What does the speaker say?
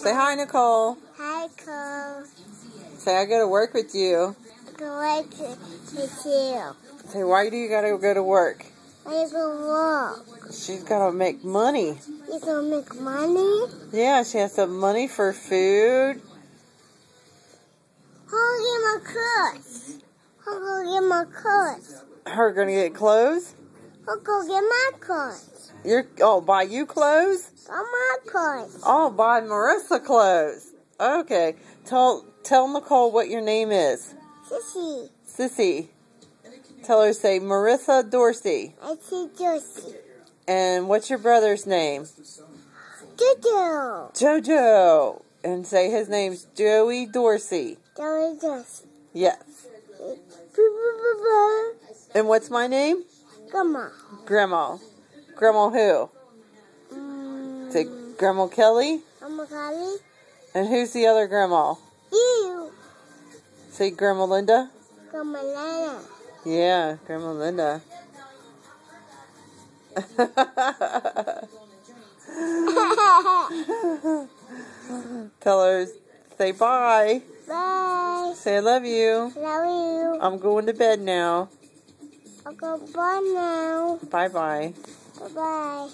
Say hi, Nicole. Hi, Cole. Say I go to work with you. Go work with you. Say, why do you gotta go to work? I go work. She's gotta make money. You gonna make money? Yeah, she has some money for food. I'll get my clothes. I'll go get my clothes. Her gonna get clothes? I'll go get my clothes. Buy you clothes? Buy my clothes. Oh, buy Marissa clothes. Okay. Tell Nicole what your name is. Sissy. Sissy. Tell her, say Marissa Dorsey. I see Josie. And what's your brother's name? Jojo. Jojo. And say his name's Joey Dorsey. Joey Josie. Yes. And what's my name? Grandma. Grandma. Grandma who? Say Grandma Kelly. Grandma Kelly. And who's the other grandma? You. Say Grandma Linda. Grandma Lana. Yeah, Grandma Linda. Tell her, say bye. Bye. Say I love you. Love you. I'm going to bed now. I'll go bye now. Bye-bye. Bye-bye.